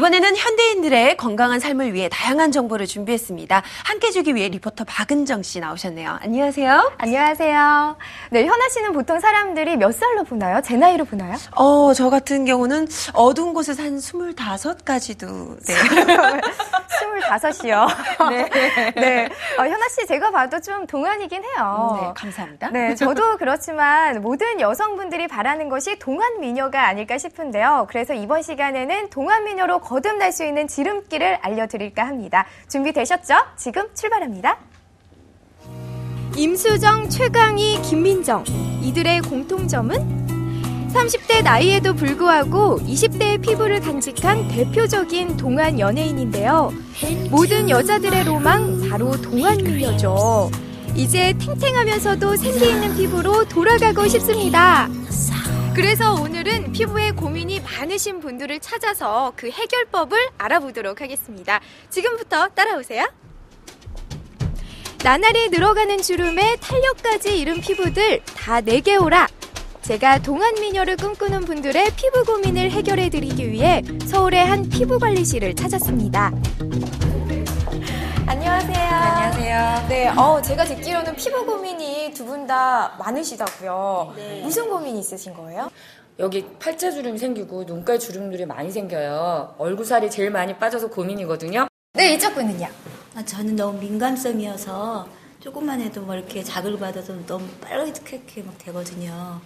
이번에는 현대인들의 건강한 삶을 위해 다양한 정보를 준비했습니다. 함께 주기 위해 리포터 박은정 씨 나오셨네요. 안녕하세요. 안녕하세요. 네, 현아 씨는 보통 사람들이 몇 살로 보나요? 제 나이로 보나요? 저 같은 경우는 어두운 곳에서 한 25까지도. 네. 25이요. 네. 네. 현아 씨, 제가 봐도 좀 동안이긴 해요. 네, 감사합니다. 네, 저도 그렇지만 모든 여성분들이 바라는 것이 동안 미녀가 아닐까 싶은데요. 그래서 이번 시간에는 동안 미녀로 거듭날 수 있는 지름길을 알려드릴까 합니다. 준비되셨죠? 지금 출발합니다. 임수정, 최강희, 김민정. 이들의 공통점은 30대 나이에도 불구하고 20대의 피부를 간직한 대표적인 동안 연예인인데요. 모든 여자들의 로망, 바로 동안 미녀죠. 이제 탱탱하면서도 생기 있는 피부로 돌아가고 싶습니다. 그래서 오늘은 피부에 고민이 많으신 분들을 찾아서 그 해결법을 알아보도록 하겠습니다. 지금부터 따라오세요. 나날이 늘어가는 주름에 탄력까지 이른 피부들 다 내게 오라. 제가 동안 미녀를 꿈꾸는 분들의 피부 고민을 해결해드리기 위해 서울의 한 피부관리실을 찾았습니다. 안녕하세요. 안녕하세요. 네, 제가 듣기로는 피부 고민이 두 분 다 많으시다고요. 네. 무슨 고민이 있으신 거예요? 여기 팔자 주름이 생기고 눈가에 주름들이 많이 생겨요. 얼굴 살이 제일 많이 빠져서 고민이거든요. 네, 이쪽 분은요? 저는 너무 민감성이어서 조금만 해도 뭐 이렇게 자극을 받아서 너무 빨갛게 막 되거든요.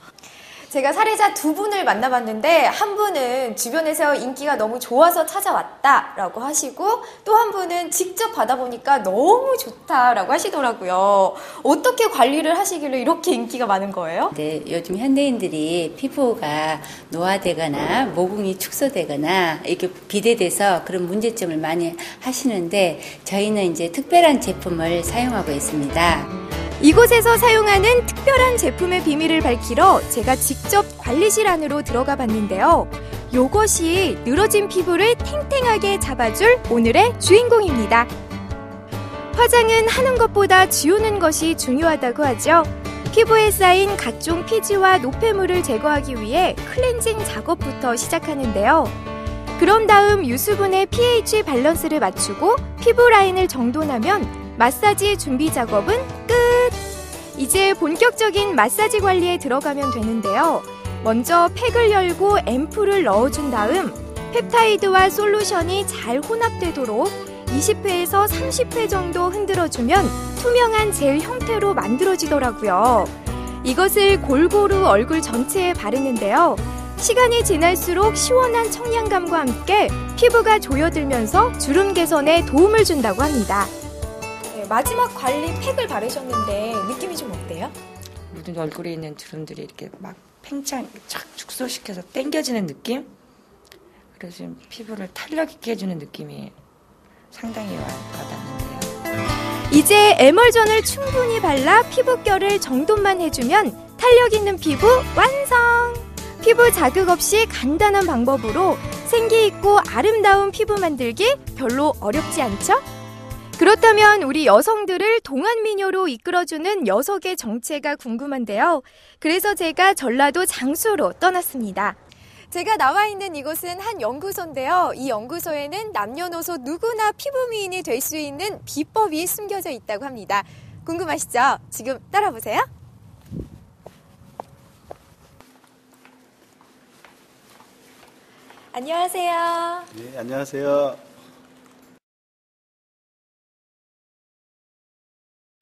제가 사례자 두 분을 만나봤는데 한 분은 주변에서 인기가 너무 좋아서 찾아왔다라고 하시고 또 한 분은 직접 받아보니까 너무 좋다라고 하시더라고요. 어떻게 관리를 하시길래 이렇게 인기가 많은 거예요? 네, 요즘 현대인들이 피부가 노화되거나 모공이 축소되거나 이렇게 비대돼서 그런 문제점을 많이 하시는데 저희는 이제 특별한 제품을 사용하고 있습니다. 이곳에서 사용하는 특별한 제품의 비밀을 밝히러 제가 직접 관리실 안으로 들어가 봤는데요. 요것이 늘어진 피부를 탱탱하게 잡아줄 오늘의 주인공입니다. 화장은 하는 것보다 지우는 것이 중요하다고 하죠. 피부에 쌓인 각종 피지와 노폐물을 제거하기 위해 클렌징 작업부터 시작하는데요. 그런 다음 유수분의 pH 밸런스를 맞추고 피부 라인을 정돈하면 마사지 준비 작업은 끝! 이제 본격적인 마사지 관리에 들어가면 되는데요. 먼저 팩을 열고 앰플을 넣어준 다음 펩타이드와 솔루션이 잘 혼합되도록 20회에서 30회 정도 흔들어주면 투명한 젤 형태로 만들어지더라고요. 이것을 골고루 얼굴 전체에 바르는데요. 시간이 지날수록 시원한 청량감과 함께 피부가 조여들면서 주름 개선에 도움을 준다고 합니다. 네, 마지막 관리 팩을 바르셨는데 느낌이 좀 어때요? 모든 얼굴에 있는 주름들이 이렇게 막 팽창, 착 축소시켜서 당겨지는 느낌? 그래서 지금 피부를 탄력 있게 해주는 느낌이 상당히 와닿는데요. 이제 에멀전을 충분히 발라 피부결을 정돈만 해주면 탄력 있는 피부 완성! 피부 자극 없이 간단한 방법으로 생기 있고 아름다운 피부 만들기 별로 어렵지 않죠? 그렇다면 우리 여성들을 동안 미녀로 이끌어주는 녀석의 정체가 궁금한데요. 그래서 제가 전라도 장수로 떠났습니다. 제가 나와 있는 이곳은 한 연구소인데요. 이 연구소에는 남녀노소 누구나 피부 미인이 될 수 있는 비법이 숨겨져 있다고 합니다. 궁금하시죠? 지금 따라보세요. 안녕하세요. 네, 안녕하세요.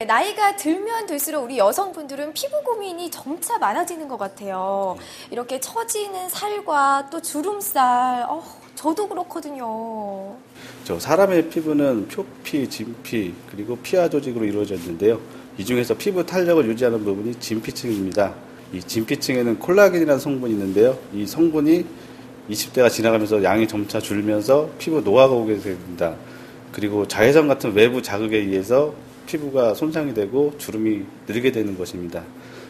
나이가 들면 들수록 우리 여성분들은 피부 고민이 점차 많아지는 것 같아요. 이렇게 처지는 살과 또 주름살, 저도 그렇거든요. 사람의 피부는 표피, 진피, 그리고 피하 조직으로 이루어져 있는데요. 이 중에서 피부 탄력을 유지하는 부분이 진피층입니다. 이 진피층에는 콜라겐이라는 성분이 있는데요. 이 성분이 20대가 지나가면서 양이 점차 줄면서 피부 노화가 오게 됩니다. 그리고 자외선 같은 외부 자극에 의해서 피부가 손상이 되고 주름이 늘게 되는 것입니다.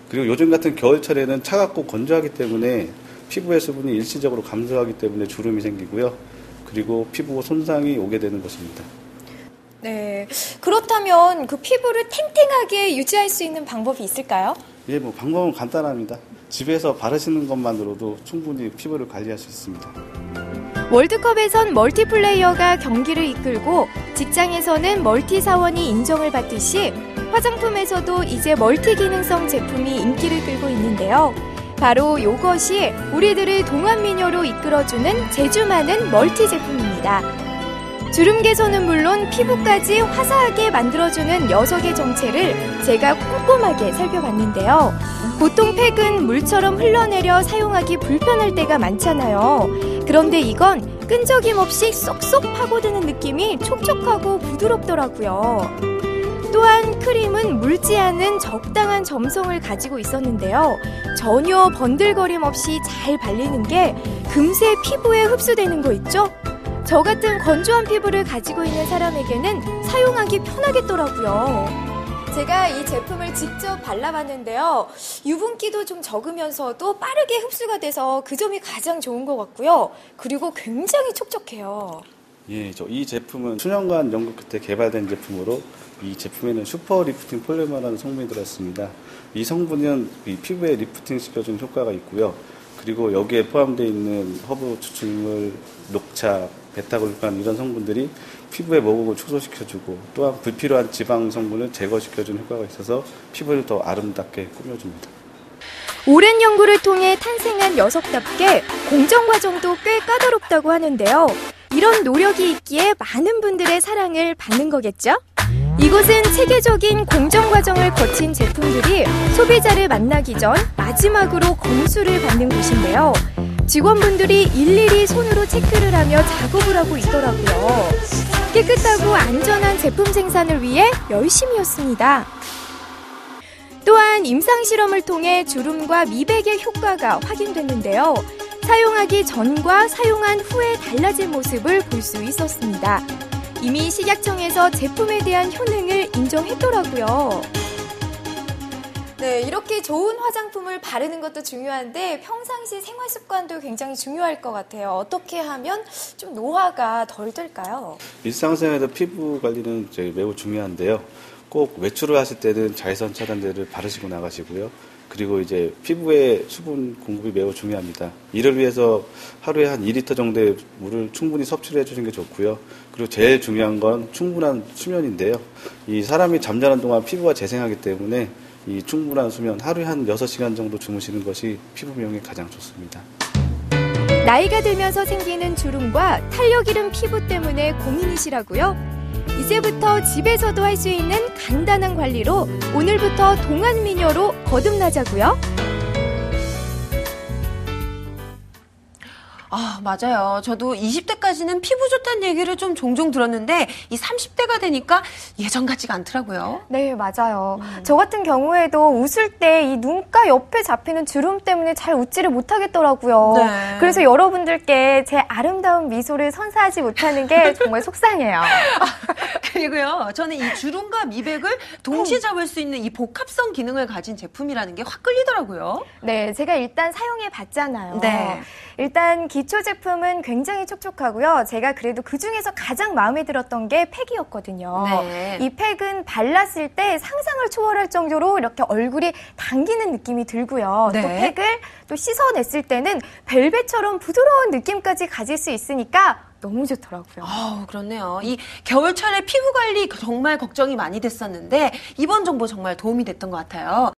그리고 요즘 같은 겨울철에는 차갑고 건조하기 때문에 피부의 수분이 일시적으로 감소하기 때문에 주름이 생기고요. 그리고 피부 손상이 오게 되는 것입니다. 네, 그렇다면 그 피부를 탱탱하게 유지할 수 있는 방법이 있을까요? 예, 방법은 간단합니다. 집에서 바르시는 것만으로도 충분히 피부를 관리할 수 있습니다. 월드컵에선 멀티플레이어가 경기를 이끌고 직장에서는 멀티 사원이 인정을 받듯이 화장품에서도 이제 멀티 기능성 제품이 인기를 끌고 있는데요. 바로 이것이 우리들을 동안미녀로 이끌어주는 재주 많은 멀티 제품입니다. 주름 개선은 물론 피부까지 화사하게 만들어주는 녀석의 정체를 제가 꼼꼼하게 살펴봤는데요. 보통 팩은 물처럼 흘러내려 사용하기 불편할 때가 많잖아요. 그런데 이건 끈적임 없이 쏙쏙 파고드는 느낌이 촉촉하고 부드럽더라고요. 또한 크림은 묽지 않은 적당한 점성을 가지고 있었는데요. 전혀 번들거림 없이 잘 발리는 게 금세 피부에 흡수되는 거 있죠? 저 같은 건조한 피부를 가지고 있는 사람에게는 사용하기 편하겠더라고요. 제가 이 제품을 직접 발라봤는데요. 유분기도 좀 적으면서도 빠르게 흡수가 돼서 그 점이 가장 좋은 것 같고요. 그리고 굉장히 촉촉해요. 예, 이 제품은 수년간 연구 끝에 개발된 제품으로 이 제품에는 슈퍼 리프팅 폴리머라는 성분이 들어있습니다. 이 성분은 이 피부에 리프팅 시켜주는 효과가 있고요. 그리고 여기에 포함되어 있는 허브 추출물, 녹차, 베타글루칸 이런 성분들이 피부의 모공을 축소시켜주고 또한 불필요한 지방 성분을 제거시켜주는 효과가 있어서 피부를 더 아름답게 꾸며줍니다. 오랜 연구를 통해 탄생한 녀석답게 공정 과정도 꽤 까다롭다고 하는데요. 이런 노력이 있기에 많은 분들의 사랑을 받는 거겠죠? 이곳은 체계적인 공정 과정을 거친 제품들이 소비자를 만나기 전 마지막으로 검수를 받는 곳인데요. 직원분들이 일일이 손으로 체크를 하며 작업을 하고 있더라고요. 깨끗하고 안전한 제품 생산을 위해 열심히였습니다. 또한 임상실험을 통해 주름과 미백의 효과가 확인됐는데요. 사용하기 전과 사용한 후에 달라진 모습을 볼 수 있었습니다. 이미 식약청에서 제품에 대한 효능을 인정했더라고요. 네, 이렇게 좋은 화장품을 바르는 것도 중요한데 평상시 생활 습관도 굉장히 중요할 것 같아요. 어떻게 하면 좀 노화가 덜 될까요? 일상생활에서 피부 관리는 매우 중요한데요. 꼭 외출을 하실 때는 자외선 차단제를 바르시고 나가시고요. 그리고 이제 피부에 수분 공급이 매우 중요합니다. 이를 위해서 하루에 한 2리터 정도의 물을 충분히 섭취를 해주는 게 좋고요. 그리고 제일 중요한 건 충분한 수면인데요. 이 사람이 잠자는 동안 피부가 재생하기 때문에 이 충분한 수면, 하루에 한 6시간 정도 주무시는 것이 피부 미용에 가장 좋습니다. 나이가 들면서 생기는 주름과 탄력 잃은 피부 때문에 고민이시라고요? 이제부터 집에서도 할 수 있는 간단한 관리로 오늘부터 동안미녀로 거듭나자고요. 아, 맞아요. 저도 20대까지는 피부 좋다는 얘기를 좀 종종 들었는데 이 30대가 되니까 예전 같지가 않더라고요. 네, 맞아요. 저 같은 경우에도 웃을 때 이 눈가 옆에 잡히는 주름 때문에 잘 웃지를 못하겠더라고요. 네. 그래서 여러분들께 제 아름다운 미소를 선사하지 못하는 게 정말 속상해요. 그리고요, 저는 이 주름과 미백을 동시에 잡을 수 있는 이 복합성 기능을 가진 제품이라는 게 확 끌리더라고요. 네, 제가 일단 사용해 봤잖아요. 네. 일단 기초 제품은 굉장히 촉촉하고요. 제가 그래도 그 중에서 가장 마음에 들었던 게 팩이었거든요. 네. 이 팩은 발랐을 때 상상을 초월할 정도로 이렇게 얼굴이 당기는 느낌이 들고요. 네. 또 팩을 또 씻어냈을 때는 벨벳처럼 부드러운 느낌까지 가질 수 있으니까 너무 좋더라고요. 그렇네요. 이 겨울철에 피부 관리 정말 걱정이 많이 됐었는데 이번 정보 정말 도움이 됐던 것 같아요.